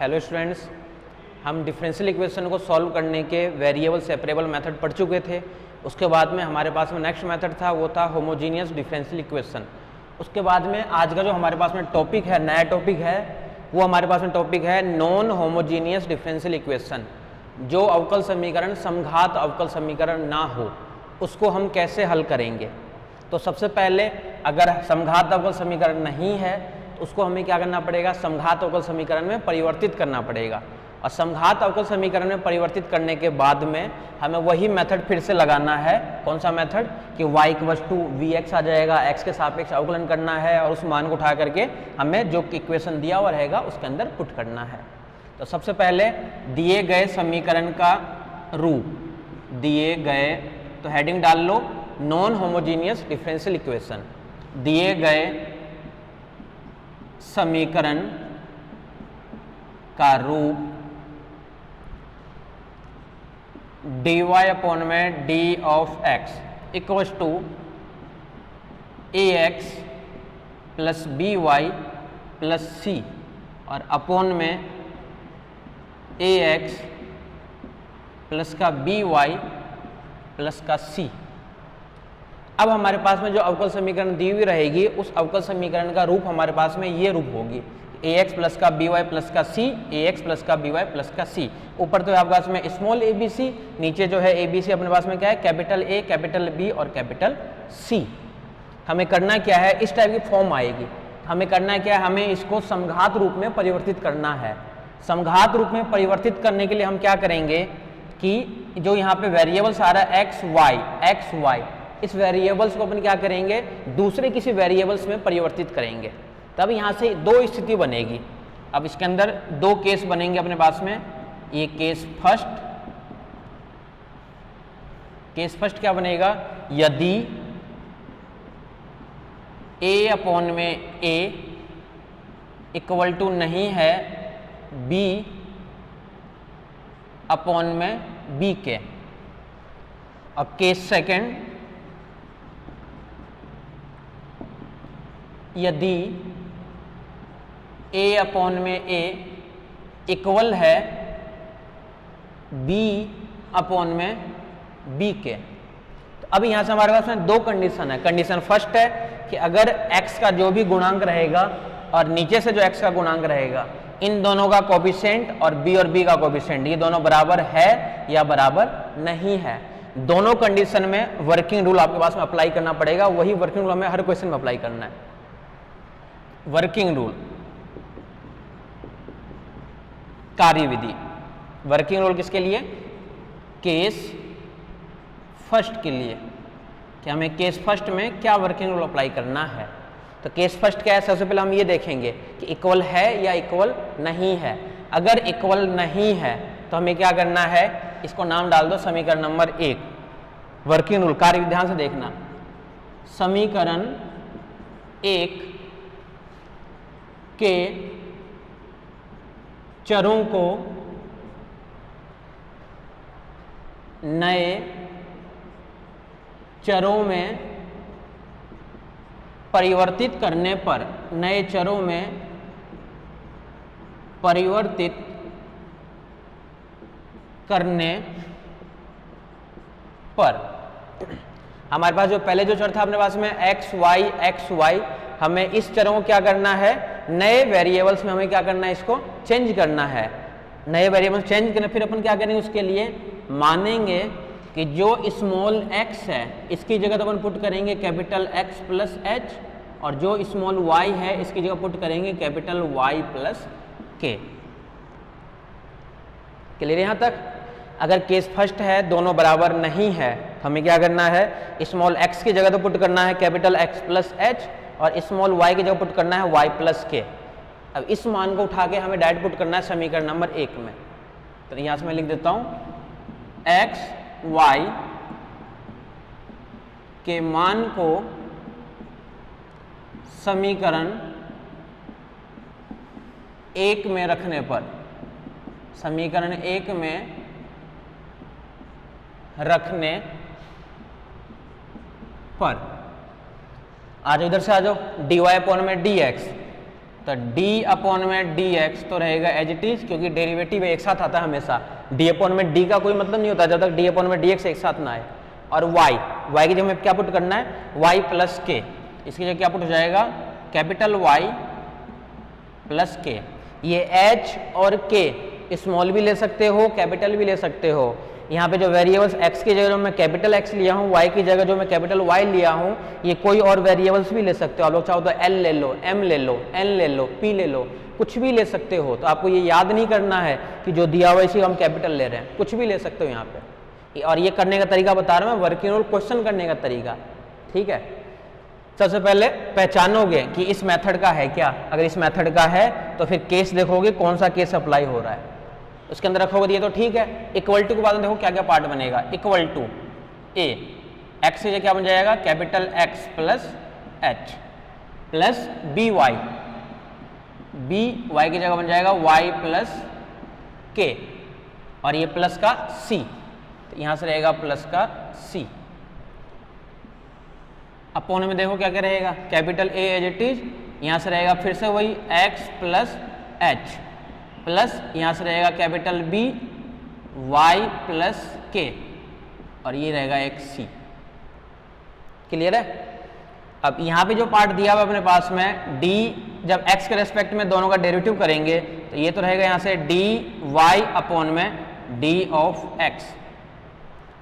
Hello students, हम differential equation को solve करने के वेरिएबल सेपरेबल मेथड पढ़ चुके थे। उसके बाद में हमारे पास में नेक्स्ट मेथड था, वो था होमोजीनियस डिफरेंशियल इक्वेशन। उसके बाद में आज का जो हमारे पास में टॉपिक है, नया टॉपिक है, वो हमारे पास में टॉपिक है नॉन होमोजीनियस डिफरेंशियल इक्वेशन। जो अवकल समीकरण समघात अवकल समीकरण ना हो, उसको हम कैसे हल करेंगे। तो सबसे पहले अगर समघात अवकल समीकरण नहीं है तो उसको हमें क्या करना पड़ेगा, समघात अवकल समीकरण में परिवर्तित करना पड़ेगा। और समघात अवकल समीकरण में परिवर्तित करने के बाद में हमें वही मेथड फिर से लगाना है। कौन सा मेथड कि y इक्वल्स टू vx आ जाएगा, x के सापेक्ष अवकलन करना है और उस मान को उठा करके हमें जो इक्वेशन दिया हुआ रहेगा उसके अंदर पुट करना है। तो सबसे पहले दिए गए समीकरण का रूप, दिए गए तो हेडिंग डाल लो नॉन होमोजीनियस डिफरेंशियल इक्वेशन। दिए गए समीकरण का रूप dy अपॉन में d of x equals to ax plus by plus c और अपॉन में ax प्लस का by प्लस का c। अब हमारे पास में जो अवकल समीकरण दी हुई रहेगी, उस अवकल समीकरण का रूप हमारे पास में ये रूप होगी, ax प्लस का by प्लस का c, ax प्लस का by प्लस का c। ऊपर तो आपके पास में स्मॉल abc, नीचे जो है abc अपने पास में क्या है, कैपिटल A, कैपिटल B और कैपिटल C। हमें करना क्या है, इस टाइप की फॉर्म आएगी। हमें करना क्या है, हमें इसको समघात रूप में परिवर्तित करना है। समघात रूप में परिवर्तित करने के लिए हम क्या करेंगे कि जो यहाँ पे वेरिएबल्स आ रहा है x y, इस वेरिएबल्स को अपन क्या करेंगे, दूसरे किसी वेरिएबल्स में परिवर्तित करेंगे। तब यहाँ से दो स्थिति बनेगी। अब इसके अंदर दो केस बनेंगे अपने पास में। ये केस फर्स्ट क्या बनेगा, यदि a अपॉन में a इक्वल टू नहीं है b अपॉन में b के। अब केस सेकंड, यदि a अपॉन में a इक्वल है b अपॉन में b के। तो अब यहां से हमारे पास में दो कंडीशन है। कंडीशन फर्स्ट है कि अगर x का जो भी गुणांक रहेगा और नीचे से जो x का गुणांक रहेगा, इन दोनों का कोफिशिएंट और b का कोफिशिएंट ये दोनों बराबर है या बराबर नहीं है। दोनों कंडीशन में वर्किंग रूल आपके पास में अप्लाई करना पड़ेगा। वही वर्किंग रूल हमें हर क्वेश्चन में अप्लाई करना है। वर्किंग रूल, कार्यविधि। वर्किंग रूल किसके लिए, केस फर्स्ट के लिए, कि हमें केस फर्स्ट में क्या वर्किंग रूल अप्लाई करना है। तो केस फर्स्ट क्या है, सबसे पहले हम ये देखेंगे कि इक्वल है या इक्वल नहीं है। अगर इक्वल नहीं है तो हमें क्या करना है, इसको नाम डाल दो समीकरण नंबर 1। वर्किंग रूल, कार्य ध्यान से देखना। समीकरण 1 के चरों को नए चरों में परिवर्तित करने पर, नए चरों में परिवर्तित करने पर हमारे पास जो पहले जो चर था अपने पास में x y, हमें इस चरों को क्या करना है, नए वेरिएबल्स में हमें क्या करना है, इसको चेंज करना है। नए वेरिएबल्स चेंज करना, फिर अपन क्या करेंगे, उसके लिए मानेंगे कि जो स्मॉल x है इसकी जगह तो अपन पुट करेंगे कैपिटल X प्लस H, और जो स्मॉल y है इसकी जगह पुट करेंगे capital Y plus K। Clear यहाँ तक। अगर केस फर्स्ट है, दोनों बराबर नहीं है, हमें क्या करना है, स्मॉल x की जगह तो पुट करना है कैपिटल X प्लस H और स्मॉल y की जगह पुट करना है y प्लस K। अब इस मान को उठा के हमें डायरेक्ट पुट करना है समीकरण नंबर 1 में। तो यहाँ से मैं लिख देता हूँ x y के मान को समीकरण 1 में रखने पर, समीकरण 1 में रखने पर, आ जाओ इधर से आ जाओ, dy अपॉन में dx तो d अपॉन में dx तो रहेगा एज इट इज, क्योंकि डेरिवेटिव एक साथ आता है हमेशा। d अपॉन में d का कोई मतलब नहीं होता जब तक d अपॉन में dx एक साथ ना आए। और y की जगह में क्या पुट करना है, y प्लस के, इसकी जगह क्या पुट हो जाएगा, कैपिटल Y प्लस के। ये h और k स्मॉल भी ले सकते हो, कैपिटल भी ले सकते हो। यहाँ पे जो वेरिएबल्स x की जगह मैं कैपिटल x लिया हूँ, y की जगह जो मैं कैपिटल Y लिया हूँ, ये कोई और वेरिएबल्स भी ले सकते हो। आप लोग चाहो तो L ले लो, M ले लो, N ले लो, P ले लो, कुछ भी ले सकते हो। तो आपको ये याद नहीं करना है कि जो दिया हुआ इसी हम कैपिटल ले रहे हैं, कुछ भी ले सकते हो यहाँ पे। और ये करने का तरीका बता रहा हूँ मैं, वर्किंग रूल क्वेश्चन करने का तरीका, ठीक है। सबसे पहले पहचानोगे कि इस मेथड का है क्या। अगर इस मेथड का है तो फिर केस देखोगे कौन सा केस अप्लाई हो रहा है, उसके अंदर रखोगे दिए तो ठीक है। इक्वल टू के बाद में देखो क्या क्या पार्ट बनेगा। इक्वल टू ए, एक्स से क्या बन जाएगा, capital X plus H plus B Y, B Y की जगह बन जाएगा वाई प्लस के, और ये प्लस का सी, तो यहां से रहेगा प्लस का सी। अपोन में देखो क्या क्या रहेगा, capital A as it is, यहां से रहेगा फिर से वही एक्स प्लस एच प्लस यहाँ से रहेगा कैपिटल बी वाई प्लस के, और ये रहेगा एक सी। क्लियर है। अब यहाँ पे जो पार्ट दिया हुआ अपने पास में d, जब x के रेस्पेक्ट में दोनों का डेरिवेटिव करेंगे तो ये तो रहेगा यहाँ से डी वाई अपॉन में d ऑफ x।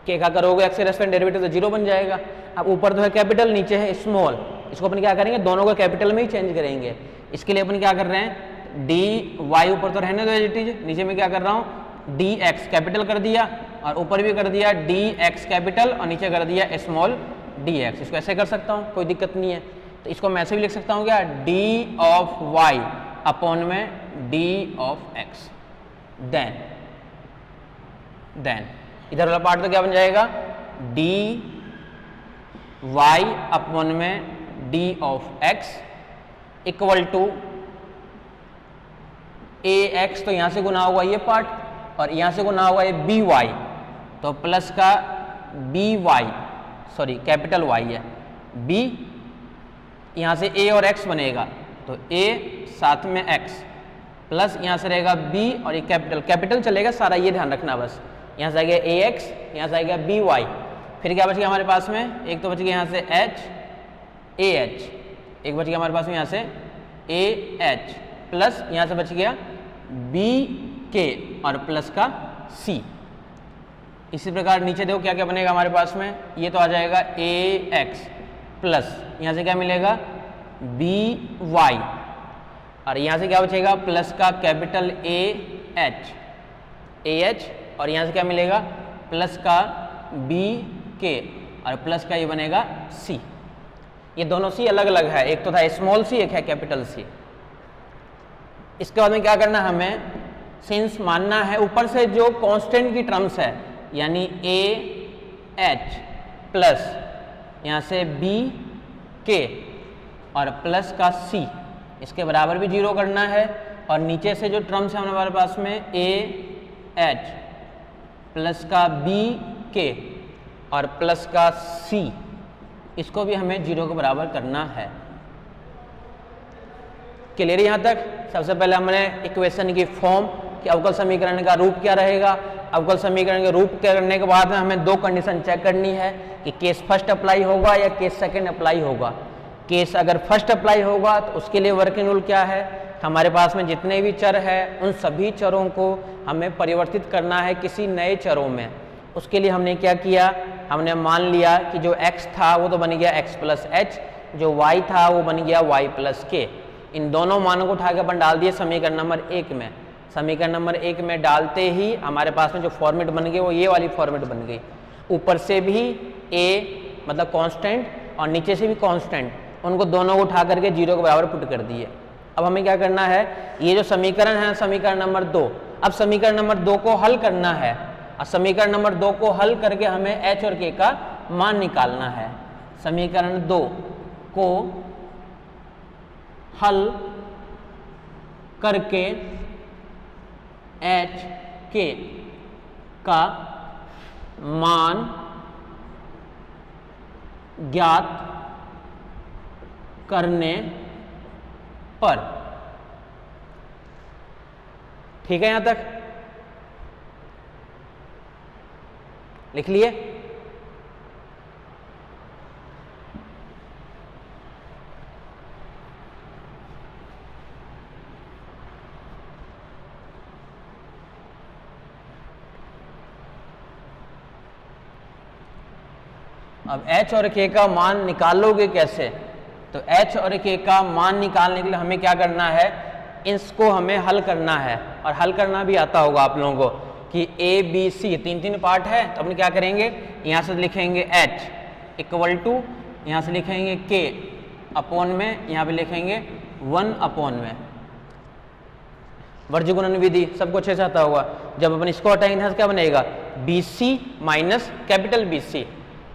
के क्या करोगे, x के रेस्पेक्ट डेरिवेटिव तो जीरो बन जाएगा। अब ऊपर तो है कैपिटल, नीचे है स्मॉल, इसको अपन क्या करेंगे, दोनों को कैपिटल में ही चेंज करेंगे। इसके लिए अपन क्या कर रहे हैं, डी वाई ऊपर तो रहने दो एज इट इज, नीचे में क्या कर रहा हूँ, डी एक्स कैपिटल कर दिया और ऊपर भी कर दिया डी एक्स कैपिटल और नीचे कर दिया स्मॉल डी एक्स। इसको ऐसे कर सकता हूँ, कोई दिक्कत नहीं है। तो इसको मैं ऐसे भी लिख सकता हूँ क्या, डी ऑफ वाई अपॉन में डी ऑफ एक्स। देन इधर वाला पार्ट तो क्या बन जाएगा, डी वाई अपॉन में D of X equal to A X, तो यहां से गुना होगा ये पार्ट और यहां से गुना होगा ये बी वाई, तो प्लस का B Y, sorry capital Y है, बी यहां से ए और एक्स बनेगा तो ए साथ में एक्स प्लस यहां से रहेगा बी और ये कैपिटल चलेगा सारा, ये ध्यान रखना बस। यहां से आएगा ए एक्स, यहां से आएगा बी वाई, फिर क्या बच गया हमारे पास में, एक तो बच गया यहां से एच ए एच, एक बच गया हमारे पास में यहां से ए एच प्लस यहां से बच गया बी के और प्लस का सी। इसी प्रकार नीचे देखो क्या क्या बनेगा हमारे पास में, ये तो आ जाएगा ए एक्स प्लस यहां से क्या मिलेगा बी वाई, और यहां से क्या बचेगा प्लस का कैपिटल ए एच और यहां से क्या मिलेगा प्लस का बी के और प्लस का ये बनेगा सी। ये दोनों सी अलग अलग है, एक तो था स्मॉल सी, एक है कैपिटल सी। इसके बाद में क्या करना है हमें, सिंस मानना है ऊपर से जो कांस्टेंट की टर्म्स है यानी ए एच प्लस यहाँ से बी के और प्लस का सी, इसके बराबर भी जीरो करना है। और नीचे से जो टर्म्स है हमारे पास में ए एच प्लस का बी के और प्लस का सी, इसको भी हमें जीरो के बराबर करना है। क्लियर यहाँ तक। सबसे पहले हमने इक्वेशन की फॉर्म कि अवकल समीकरण का रूप क्या रहेगा। अवकल समीकरण के रूप करने के बाद में हमें दो कंडीशन चेक करनी है कि केस फर्स्ट अप्लाई होगा या केस सेकंड अप्लाई होगा। केस अगर फर्स्ट अप्लाई होगा तो उसके लिए वर्किंग रूल क्या है, हमारे पास में जितने भी चर है उन सभी चरों को हमें परिवर्तित करना है किसी नए चरों में। उसके लिए हमने क्या किया, हमने मान लिया कि जो x था वो तो बन गया x प्लस एच, जो y था वो बन गया y प्लस के। इन दोनों मानों को उठा के अपन डाल दिए समीकरण नंबर 1 में। समीकरण नंबर 1 में डालते ही हमारे पास में जो फॉर्मेट बन गई वो ये वाली फॉर्मेट बन गई। ऊपर से भी a मतलब कांस्टेंट और नीचे से भी कांस्टेंट, उनको दोनों को उठा करके जीरो के बराबर पुट कर दिए। अब हमें क्या करना है, ये जो समीकरण है समीकरण नंबर 2, अब समीकरण नंबर 2 को हल करना है। और समीकरण नंबर 2 को हल करके हमें h और k का मान निकालना है। समीकरण 2 को हल करके h k का मान ज्ञात करने पर ठीक है, यहां तक लिख लिए। अब h और k का मान निकालोगे कैसे? तो h और k का मान निकालने के लिए हमें क्या करना है, इसको हमें हल करना है, और हल करना भी आता होगा आप लोगों को कि a b c तीन पार्ट है। तो अपन क्या करेंगे, यहाँ से लिखेंगे h इक्वल टू, यहाँ से लिखेंगे k अपॉन में, यहाँ पे लिखेंगे 1 अपॉन में, वर्ज गुणन विधि सबको अच्छे से आता होगा। जब अपन इसको हटाएंगे यहाँ से क्या बनेगा, B C minus capital B C,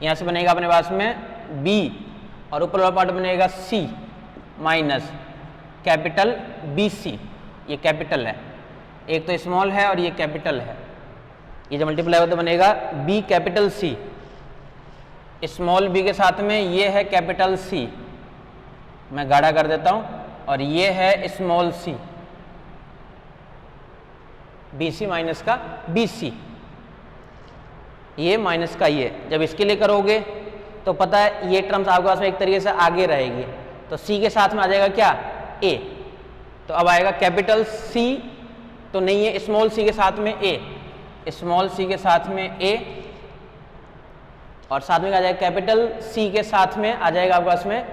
यहाँ से बनेगा अपने पास में b और ऊपर वाला पार्ट बनेगा c minus capital B C, ये कैपिटल है, एक तो स्मॉल है और ये कैपिटल है, ये जब मल्टीप्लाई होता बनेगा b capital c, small b के साथ में ये है कैपिटल c, मैं गाढ़ा कर देता हूं, और ये है स्मॉल c, bc माइनस का bc, ये माइनस का ये। जब इसके लिए करोगे तो पता है ये टर्म्स आपके पास में एक तरीके से आगे रहेगी, तो c के साथ में आ जाएगा क्या, a, तो अब आएगा कैपिटल c तो नहीं है, स्मॉल c के साथ में a, स्मॉल c के साथ में a, और साथ में आ जाएगा कैपिटल c के साथ में आ जाएगा आपके पास में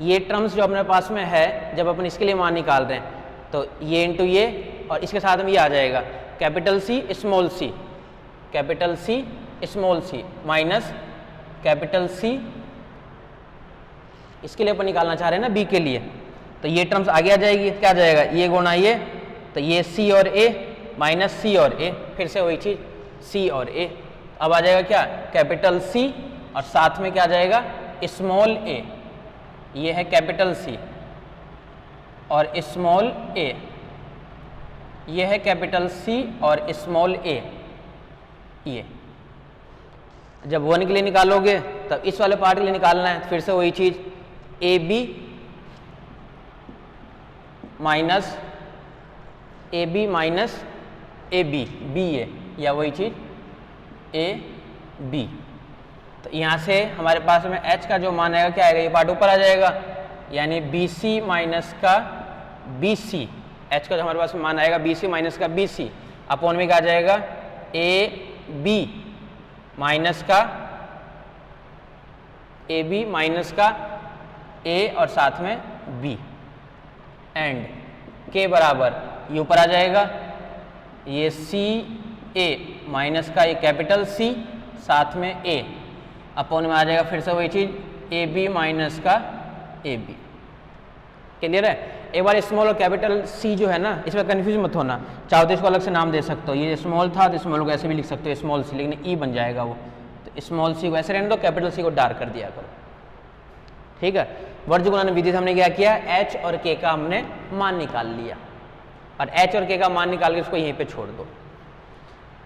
ये टर्म्स जो अपने पास में है, जब अपन इसके लिए मान निकाल रहे हैं तो ये इंटू ये, और इसके साथ में ये आ जाएगा capital c small c, capital c small c minus capital C, इसके लिए अपन निकालना चाह रहे हैं ना b के लिए, तो ये टर्म्स आगे आ जाएगी, क्या आ जाएगा, ये गुणा ये, तो ये c और a माइनस c और a, फिर से वही चीज c और a, अब आ जाएगा क्या, कैपिटल C और साथ में क्या आ जाएगा, स्मॉल a, ये है कैपिटल C और स्मॉल a, ये है कैपिटल C और स्मॉल a, ये जब 1 के लिए निकालोगे तब इस वाले पार्ट के लिए निकालना है, फिर से वही चीज A B minus A B, B A, या वही चीज ए बी। तो यहाँ से हमारे पास में h का जो मान आएगा क्या आएगा, ये पार्ट ऊपर आ जाएगा, यानी बी सी माइनस का बी सी, h का जो हमारे पास में मान आएगा बी सी माइनस का बी सी, अपॉन में क्या आ जाएगा, ए बी माइनस का ए बी माइनस का ए और साथ में बी, एंड के बराबर ये ऊपर आ जाएगा, ये सी ए माइनस का ये कैपिटल सी साथ में ए, अपॉन में आ जाएगा फिर से वही चीज ए बी माइनस का ए बी। क्लियर है? एक बार स्मॉल और कैपिटल सी जो है ना, इसमें कंफ्यूज मत होना, चाहो तो इसको अलग से नाम दे सकते हो, ये स्मॉल था तो स्मॉल को ऐसे भी लिख सकते हो स्मॉल सी, लेकिन ई बन जाएगा वो, तो स्मॉल सी को ऐसे रहने दो, कैपिटल सी को डार्क कर दिया करो, ठीक है। वर्ज गुणन विधि से हमने क्या किया, एच और के का हमने मान निकाल लिया, और एच और के का मान निकाल के उसको यहीं पे छोड़ दो।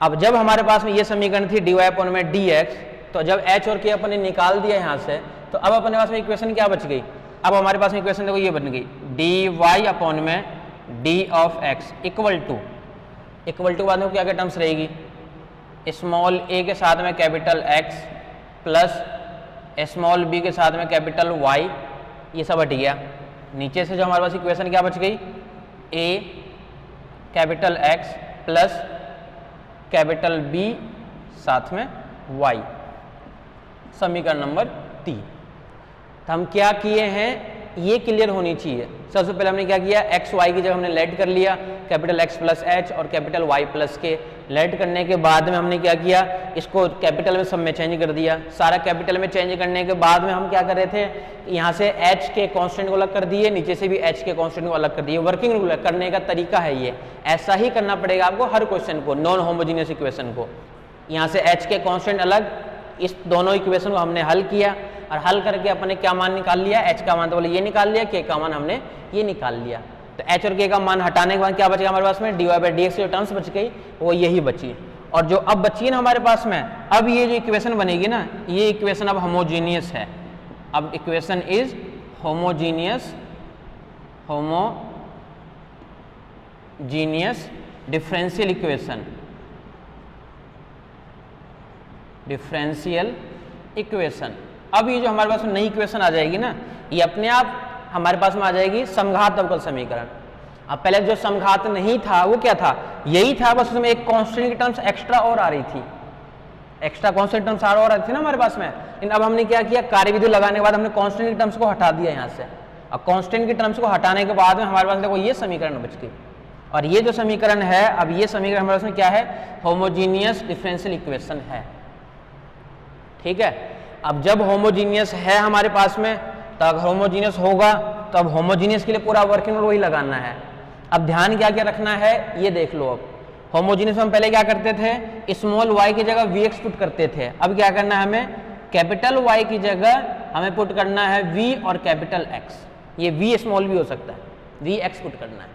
अब जब हमारे पास में ये समीकरण थी dy अपॉन में dx, तो जब h और k अपन ने निकाल दिया यहाँ से, तो अब अपने पास में इक्वेशन क्या बच गई, अब हमारे पास में इक्वेशन देखो ये बन गई dy अपॉन में d of x equal to बाद में क्या क्या टर्म्स रहेगी, स्मॉल a के साथ में capital x plus small b के साथ में कैपिटल y, ये सब हट गया। नीचे से जो हमारे पास इक्वेशन क्या बच गई, a capital x plus capital B साथ में y, समीकरण नंबर 3। तो हम क्या किए हैं, ये क्लियर होनी चाहिए। सबसे पहले हमने क्या किया, एक्स वाई की जगह हमने लेट कर लिया, कैपिटल एक्स प्लस एच और कैपिटल वाई प्लस के। लेट करने के बाद में हमने क्या किया, इसको कैपिटल में सब में चेंज कर दिया। सारा कैपिटल में चेंज करने के बाद में हम क्या कर रहे थे, यहाँ से एच के कांस्टेंट को अलग कर दिए, नीचे से भी एच के कांस्टेंट को अलग कर दिए। वर्किंग रूल करने का तरीका है ये, ऐसा ही करना पड़ेगा आपको हर क्वेश्चन को, नॉन होमोजीनियस इक्वेशन को। यहाँ से एच के कांस्टेंट अलग, इस दोनों इक्वेशन को हमने हल किया और हल करके अपने क्या मान निकाल लिया, एच का मान तो बोले ये निकाल लिया, के का मान हमने ये निकाल लिया। तो एच और के का मान हटाने के बाद क्या बचेगा हमारे पास में, dy बाई dx जो टर्म्स बच गई वो यही बची। और जो अब बची है ना हमारे पास में, अब ये जो इक्वेशन बनेगी ना, ये इक्वेशन अब होमोजीनियस है। अब equation is homogeneous differential equation, differential equation. अब ये जो हमारे पास नई इक्वेशन आ जाएगी ना, ये अपने आप हमारे पास में आ जाएगी समघात अवकल समीकरण। अब पहले जो समघात नहीं था वो क्या था, यही था, बस उसमें एक कांस्टेंट की टर्म्स एक्स्ट्रा और आ रही थी, एक्स्ट्रा कांस्टेंट टर्म्स और आ रही थी ना हमारे पास में। लेकिन अब हमने क्या किया, कार्यविधि लगाने के बाद हमने कांस्टेंट की टर्म्स को हटा दिया यहाँ से। अब कांस्टेंट की टर्म्स को हटाने के बाद में हमारे पास देखो ये समीकरण बच गई, और ये जो समीकरण है, अब ये समीकरण हमारे पास में क्या है, होमोजीनियस डिफरेंशियल इक्वेशन है। ठीक है, अब जब होमोजीनियस है हमारे पास में, तब होमोजीनियस होगा, तो अब होमोजीनियस के लिए पूरा वर्किंग रूल वही लगाना है। अब ध्यान क्या क्या रखना है ये देख लो। अब होमोजीनियस में हम पहले क्या करते थे, स्मॉल y की जगह vx पुट करते थे। अब क्या करना है, हमें कैपिटल Y की जगह हमें पुट करना है v और कैपिटल x। ये v स्मॉल भी हो सकता है, vx पुट करना है।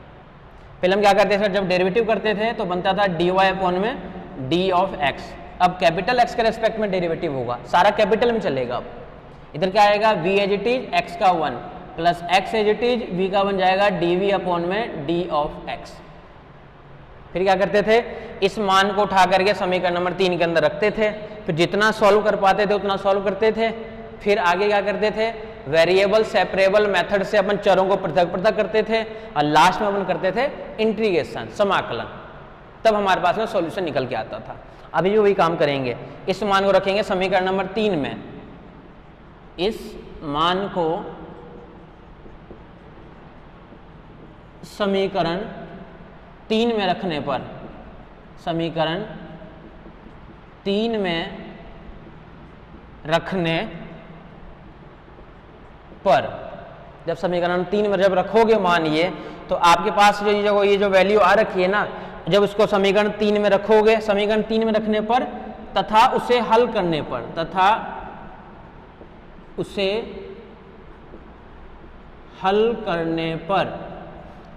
पहले हम क्या करते थे, जब डेरिवेटिव करते थे तो बनता था dy अपॉन में d ऑफ x। अब कैपिटल x के रेस्पेक्ट में डेरिवेटिव होगा, सारा कैपिटल में चलेगा। अब इधर क्या आएगा, v as it is x का 1 plus x as it is v का बन जाएगा dv अपॉन में d ऑफ x। फिर क्या करते थे, इस मान को उठा करके समीकरण नंबर 3 के अंदर रखते थे, फिर जितना सॉल्व कर पाते थे उतना सॉल्व करते थे। फिर आगे क्या करते थे, वेरिएबल सेपरेबल मेथड से अपन चरों को पृथक पृथक करते थे, और लास्ट में अपन करते थे इंटीग्रेशन, समाकलन। तब हमारे पास में सॉल्यूशन निकल के आता था। अभी भी वही काम करेंगे, इस मान को रखेंगे समीकरण नंबर 3 में, इस मान को समीकरण 3 में रखने पर, समीकरण 3 में रखने पर, जब समीकरण 3 में जब रखोगे मान ये, तो आपके पास जो ये जो वैल्यू आ रखी है ना, जब उसको समीकरण 3 में रखोगे, समीकरण 3 में रखने पर तथा उसे हल करने पर, तथा उसे हल करने पर,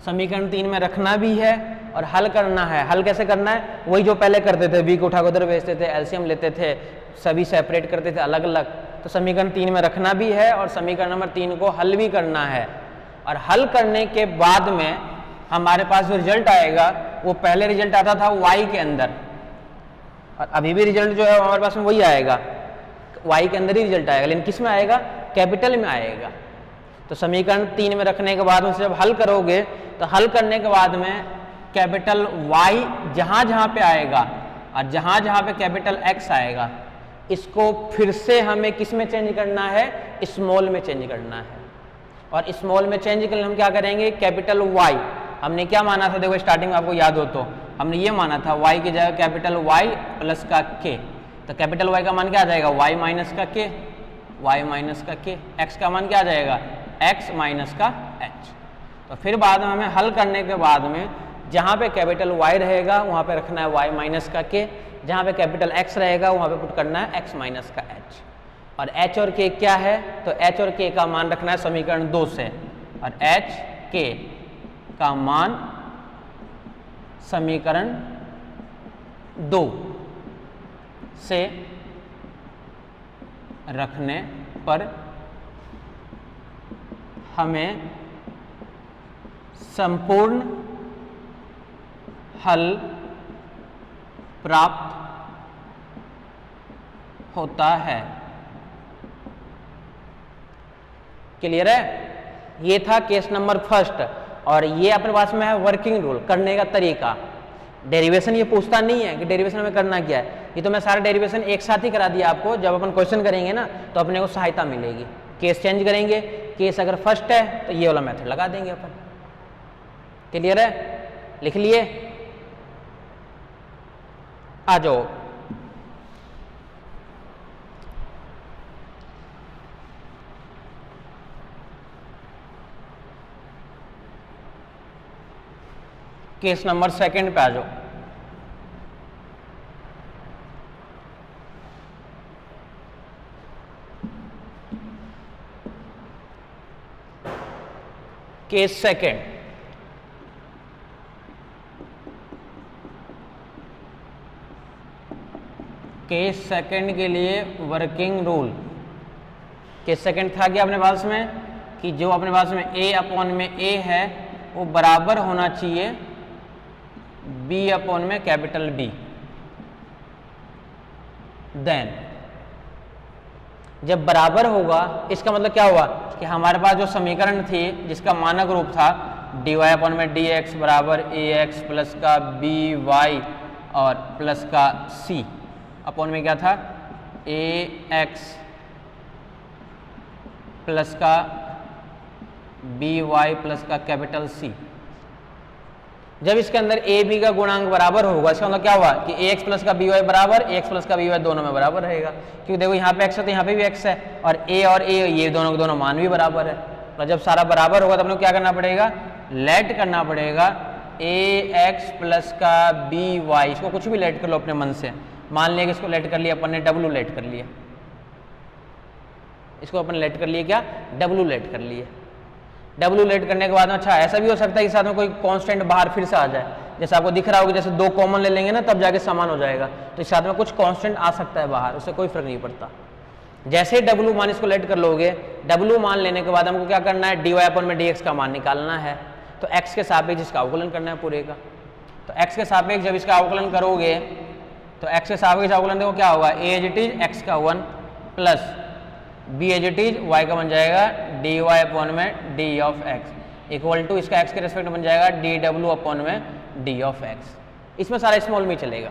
समीकरण 3 में रखना भी है और हल करना है। हल कैसे करना है, वही जो पहले करते थे, v को उठा उधर भेजते थे, एलसीएम लेते थे, सभी सेपरेट करते थे अलग अलग। तो समीकरण 3 में रखना भी है और समीकरण नंबर 3 को हल भी करना है। और हल करने के बाद में हमारे पास जो रिजल्ट आएगा, वो पहले रिजल्ट आता था y के अंदर, और अभी भी रिजल्ट जो है हमारे पास में वही आएगा, y के अंदर ही रिजल्ट आएगा, लेकिन किस में आएगा, कैपिटल में आएगा। तो समीकरण 3 में रखने के बाद में जब हल करोगे, तो हल करने के बाद में कैपिटल Y जहां जहां पे आएगा और जहां जहां पे कैपिटल X आएगा, इसको फिर से हमें किस में चेंज करना है, स्मॉल में चेंज करना है। और स्मॉल में चेंज करने हम क्या करेंगे, कैपिटल Y, हमने क्या माना था, देखो स्टार्टिंग में आपको याद हो तो हमने ये माना था y की जगह कैपिटल Y प्लस का k। तो कैपिटल Y का मान क्या आ जाएगा, y माइनस का k, y माइनस का k। x का मान क्या आ जाएगा, x माइनस का h। तो फिर बाद में हमें हल करने के बाद में जहाँ पे कैपिटल Y रहेगा वहाँ पे रखना है y माइनस का k, जहाँ पे कैपिटल X रहेगा वहाँ पे पुट करना है x माइनस का h। और h और k क्या है, तो h और k का मान रखना है समीकरण 2 से, और h k का मान समीकरण 2 से रखने पर हमें संपूर्ण हल प्राप्त होता है। क्लियर है, ये था केस नंबर फर्स्ट। और ये अपने पास में है वर्किंग रूल, करने का तरीका। डेरिवेशन ये पूछता नहीं है कि डेरिवेशन में करना क्या है, ये तो मैं सारा डेरिवेशन एक साथ ही करा दिया आपको। जब अपन क्वेश्चन करेंगे ना तो अपने को सहायता मिलेगी। केस चेंज करेंगे, केस अगर फर्स्ट है तो ये वाला मेथड लगा देंगे अपन। क्लियर है, लिख लिए, आ जाओ। केस नंबर सेकंड पे आ जाओ। केस सेकंड, केस सेकंड के लिए वर्किंग रूल। केस सेकंड था कि अपने पास में कि जो अपने पास में a अपॉन में a है वो बराबर होना चाहिए बी अपॉन में कैपिटल डी। देन जब बराबर होगा, इसका मतलब क्या हुआ कि हमारे पास जो समीकरण थी जिसका मानक रूप था dy अपॉन में dx बराबर ax प्लस का by और प्लस का c अपॉन में क्या था ax प्लस का by प्लस का कैपिटल C। जब इसके अंदर a b का गुणांक बराबर होगा, इसका मतलब क्या हुआ कि ax प्लस का by बराबर ax प्लस का by दोनों में बराबर रहेगा, क्योंकि देखो यहाँ पे x है तो यहाँ पे भी x है और a और a ये दोनों के दोनों मान भी बराबर है। तो जब सारा बराबर होगा तो अपने को क्या करना पड़ेगा, लेट करना पड़ेगा ax प्लस का by। इसको कुछ भी लेट कर लो अपने मन से, मान लिया कि इसको लेट कर लिया अपन ने, w लेट कर लिया, इसको अपन लेट कर लिए, क्या w लेट कर लिए। W लेट करने के बाद में अच्छा ऐसा भी हो सकता है कि साथ में कोई कांस्टेंट बाहर फिर से आ जाए, जैसे आपको दिख रहा होगा जैसे दो कॉमन ले लेंगे ना तब जाके समान हो जाएगा, तो इस साथ में कुछ कांस्टेंट आ सकता है बाहर, उससे कोई फर्क नहीं पड़ता। जैसे ही W मान इसको लेट कर लोगे, W मान लेने के बाद हमको क्या करना है, dy अपॉन में dx का मान निकालना है, तो x के सापेक्ष इसका अवकलन करना है पूरे का। तो x के सापेक्ष जब इसका अवकलन करोगे तो x के सापेक्ष अवकलन देखो क्या होगा, a as it is x का 1 plus b as it is y का बन जाएगा dy अपॉन में d of x equal to इसका x के रेस्पेक्ट बन जाएगा dw अपॉन में d ऑफ x। इसमें सारा स्मॉल में चलेगा।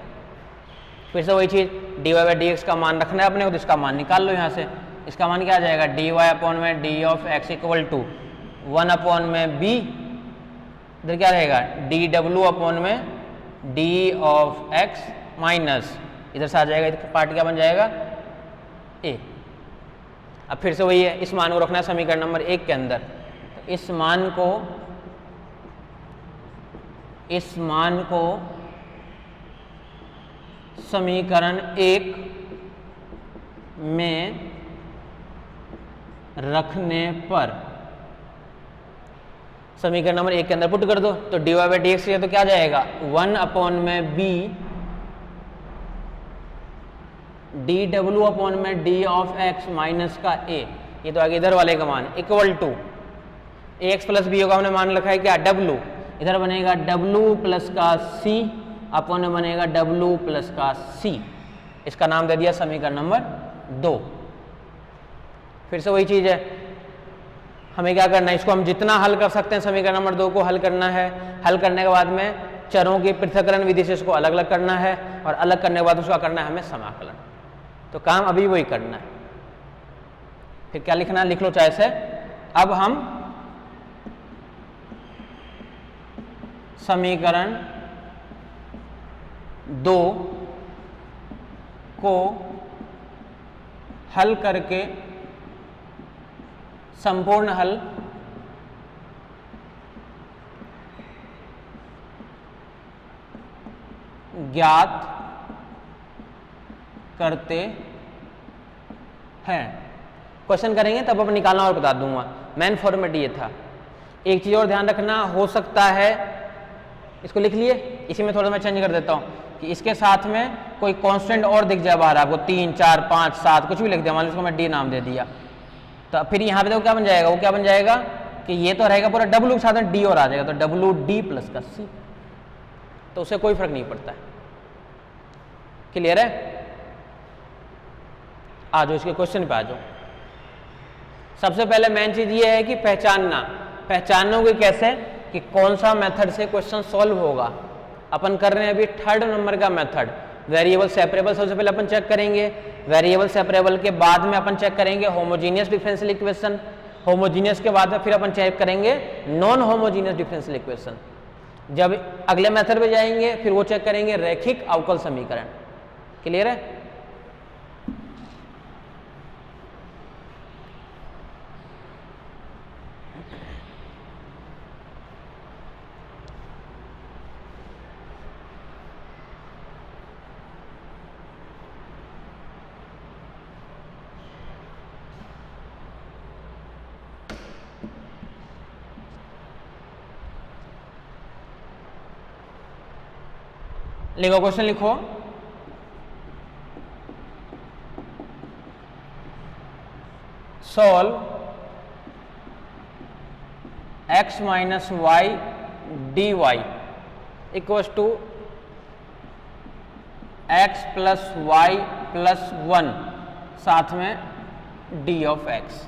फिर से वही चीज dy बाई dx का मान रखना है अपने को, तो इसका मान निकाल लो यहाँ से। इसका मान क्या आ जाएगा, dy अपॉन में d of x equal to 1 upon में b, इधर क्या रहेगा dw अपॉन में d ऑफ x माइनस इधर से आ जाएगा, इधर पार्ट क्या बन जाएगा a। अब फिर से वही है, इस मान को रखना है समीकरण नंबर 1 के अंदर, तो इस मान को समीकरण 1 में रखने पर समीकरण नंबर 1 के अंदर पुट कर दो, तो dy बाई dx तो क्या जाएगा 1 अपॉन में b dw अपॉन में d ऑफ x माइनस का a, ये तो आगे इधर वाले का मान equal to ax plus b का हमने मान रखा है क्या w, इधर बनेगा w प्लस का c अपॉन में बनेगा w प्लस का c। इसका नाम दे दिया समीकरण नंबर 2। फिर से वही चीज है, हमें क्या करना है, इसको हम जितना हल कर सकते हैं समीकरण नंबर 2 को हल करना है। हल करने के बाद में चरों की पृथक्करण विधि से इसको अलग अलग करना है और अलग करने के बाद उसका करना है हमें समाकलन। तो काम अभी वही करना है। फिर क्या लिखना है, लिख लो चाहे से। अब हम समीकरण 2 को हल करके संपूर्ण हल ज्ञात करते हैं। क्वेश्चन करेंगे तब अब निकालना और बता दूंगा, मेन फॉर्मेट ये था। एक चीज और ध्यान रखना, हो सकता है इसको लिख लिए, इसी में थोड़ा मैं चेंज कर देता हूं कि इसके साथ में कोई कांस्टेंट और दिख जाए बाहर आपको, 3 4 5 7 कुछ भी लिख दिया, मान लो इसको मैं डी नाम दे दिया, तो फिर यहाँ पे देखो क्या बन जाएगा, वो क्या बन जाएगा कि ये तो रहेगा पूरा w के साथ में d और आ जाएगा, तो w d प्लस का c, तो उससे कोई फर्क नहीं पड़ता है। क्लियर है? आ जाओ इसके क्वेश्चन पे आ जाओ। सबसे पहले मेन चीज ये है कि पहचानोगे कैसे कि कौन सा मेथड से क्वेश्चन सॉल्व होगा। अपन कर रहे हैं अभी 3rd नंबर का मेथड, वेरिएबल सेपरेबल। सबसे पहले अपन चेक करेंगे वेरिएबल सेपरेबल, के बाद में अपन चेक करेंगे होमोजीनियस डिफरेंशियल इक्वेशन, होमोजीनियस के बाद में फिर अपन चेक करेंगे नॉन होमोजीनियस डिफरेंशियल इक्वेशन। जब अगले मेथड पे जाएंगे फिर वो चेक करेंगे रैखिक अवकल समीकरण। क्लियर है? लिखो, क्वेश्चन लिखो। Solve x minus Y D Y equals to x plus Y plus 1 साथ में d ऑफ x।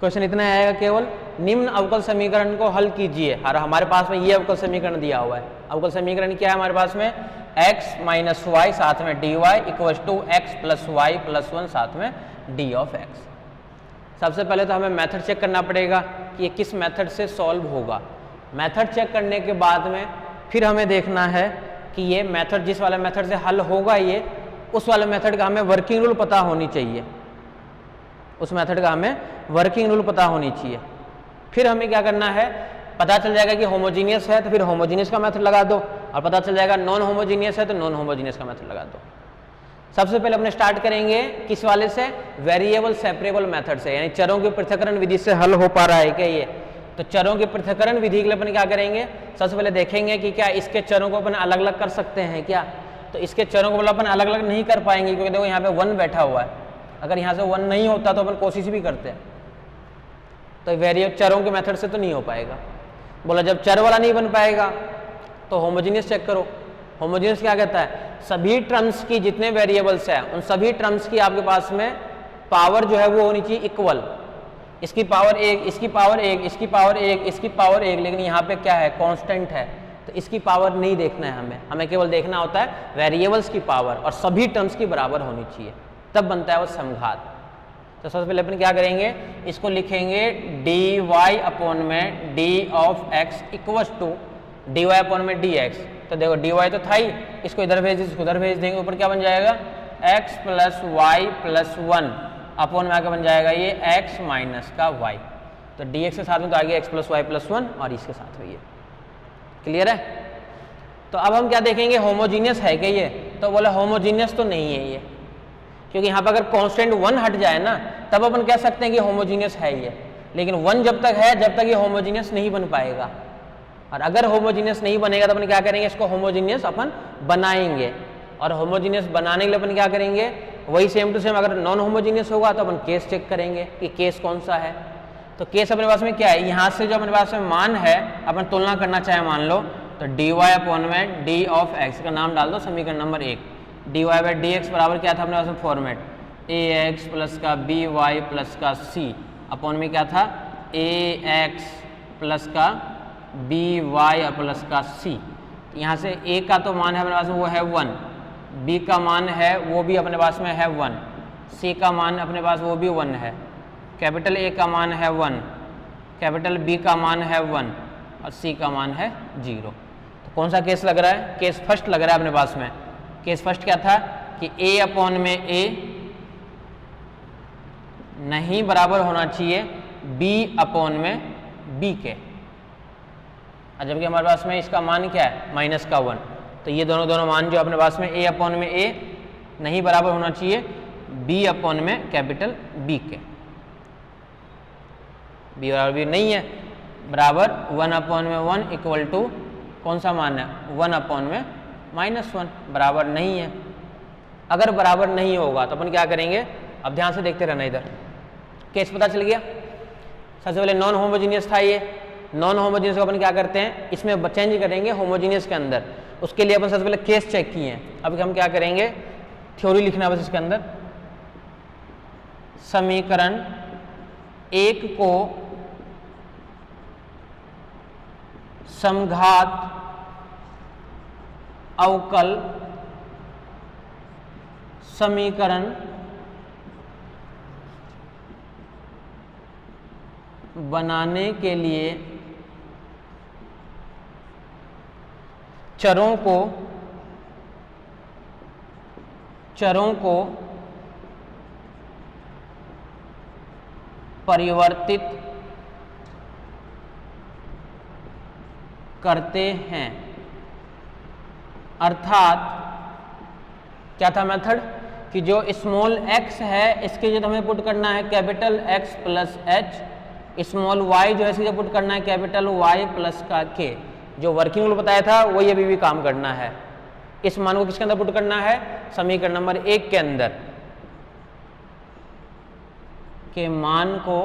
क्वेश्चन इतना आएगा केवल निम्न अवकल समीकरण को हल कीजिए। और हमारे पास में ये अवकल समीकरण दिया हुआ है। अवकल समीकरण क्या है हमारे पास में, x माइनस वाई साथ में dy equals to x plus Y plus 1 साथ में d ऑफ x। सबसे पहले तो हमें मेथड चेक करना पड़ेगा कि ये किस मेथड से सॉल्व होगा। मेथड चेक करने के बाद में फिर हमें देखना है कि ये मेथड जिस वाले मेथड से हल होगा ये उस वाले मेथड का हमें वर्किंग रूल पता होनी चाहिए। उस मेथड का हमें वर्किंग रूल पता होनी चाहिए। फिर हमें क्या करना है, पता चल जाएगा कि होमोजीनियस है तो फिर होमोजीनियस का मेथड लगा दो, और पता चल जाएगा नॉन होमोजीनियस है तो नॉन होमोजीनियस का मेथड लगा दो। सबसे पहले अपने स्टार्ट करेंगे किस वाले से, वेरिएबल सेपरेबल मेथड से, यानी चरों की पृथक्करण विधि से हल हो पा रहा है क्या ये। तो चरों की पृथक्करण विधि के लिए अपन क्या करेंगे, सबसे पहले देखेंगे कि क्या इसके चरों को अपन अलग अलग कर सकते हैं क्या। तो इसके चरों को अपन अलग अलग नहीं कर पाएंगे क्योंकि देखो यहाँ पे 1 बैठा हुआ है। अगर यहाँ से 1 नहीं होता तो अपन कोशिश भी करते हैं, तो वेरिएबल चरों के मेथड से तो नहीं हो पाएगा। बोला जब चर वाला नहीं बन पाएगा तो होमोजीनियस चेक करो। होमोजीनियस क्या कहता है, सभी टर्म्स की जितने वेरिएबल्स हैं उन सभी टर्म्स की आपके पास में पावर जो है वो होनी चाहिए इक्वल। इसकी पावर 1, इसकी पावर 1, इसकी पावर 1, इसकी पावर 1, लेकिन यहाँ पे क्या है, कांस्टेंट है, तो इसकी पावर नहीं देखना है हमें केवल देखना होता है वेरिएबल्स की पावर, और सभी टर्म्स की बराबर होनी चाहिए, तब बनता है वो समघात। तो सबसे पहले अपन क्या करेंगे, इसको लिखेंगे dy अपॉन में d of x equals to dy upon में dx। तो देखो dy तो था ही, इसको इधर भेज इसको उधर भेज देंगे, ऊपर क्या बन जाएगा x plus Y plus 1 upon में आगे बन जाएगा ये x माइनस का y। तो dx के साथ में तो आगे x प्लस वाई प्लस 1 और इसके साथ में ये। क्लियर है। तो अब हम क्या देखेंगे, होमोजीनियस है क्या ये। तो बोला होमोजीनियस तो नहीं है ये, क्योंकि यहाँ पर अगर कांस्टेंट 1 हट जाए ना तब अपन कह सकते हैं कि होमोजीनियस है ये, लेकिन 1 जब तक है जब तक ये होमोजीनियस नहीं बन पाएगा। और अगर होमोजीनियस नहीं बनेगा तो अपन क्या करेंगे, इसको होमोजीनियस अपन बनाएंगे, और होमोजीनियस बनाने के लिए अपन क्या करेंगे, वही सेम टू सेम अगर नॉन होमोजीनियस होगा तो अपन केस चेक करेंगे कि केस कौन सा है। तो केस अपने पास में क्या है, यहाँ से जो अपने पास में मान है अपन तुलना करना चाहे मान लो, तो dy अपॉन में d ऑफ x का नाम डाल दो समीकरण number 1। dy by D x बराबर क्या था अपने पास में फॉर्मेट, ax प्लस का by प्लस का c अपॉन में क्या था ax प्लस का by प्लस का c। यहाँ से a का तो मान है अपने पास में वो है 1, b का मान है वो भी अपने पास में है 1, c का मान अपने पास वो भी 1 है, कैपिटल A का मान है 1, कैपिटल B का मान है 1 और C का मान है 0। तो कौन सा केस लग रहा है, केस फर्स्ट लग रहा है अपने पास में। केस फर्स्ट क्या था कि A अपॉन में A नहीं बराबर होना चाहिए B अपॉन में B के, और जबकि हमारे पास में इसका मान क्या है माइनस का 1। तो ये दोनों मान जो अपने पास में A अपॉन में A नहीं बराबर होना चाहिए B अपॉन में कैपिटल B के। B बराबर भी नहीं है, बराबर 1 अपॉन में 1 इक्वल टू कौन सा मान है 1 अपॉन में माइनस 1, बराबर नहीं है। अगर बराबर नहीं होगा तो अपन क्या करेंगे, अब ध्यान से देखते रहना, इधर केस पता चल गया। सबसे पहले नॉन होमोजीनियस था ये, नॉन होमोजीनियस को अपन क्या करते हैं इसमें चेंज करेंगे होमोजीनियस के अंदर। उसके लिए अपन सबसे पहले केस चेक किए हैं, अब हम क्या करेंगे थ्योरी लिखना बस इसके अंदर। समीकरण 1 को समघात अवकल समीकरण बनाने के लिए चरों को परिवर्तित करते हैं। अर्थात क्या था मेथड कि जो स्मॉल x है इसके जो हमें पुट करना है capital X plus h, small y जो है इसके पुट करना है कैपिटल Y प्लस का k। जो वर्किंग रूल बताया था वही अभी भी काम करना है। इस मान को किसके अंदर पुट करना है, समीकरण नंबर 1 के अंदर के मान को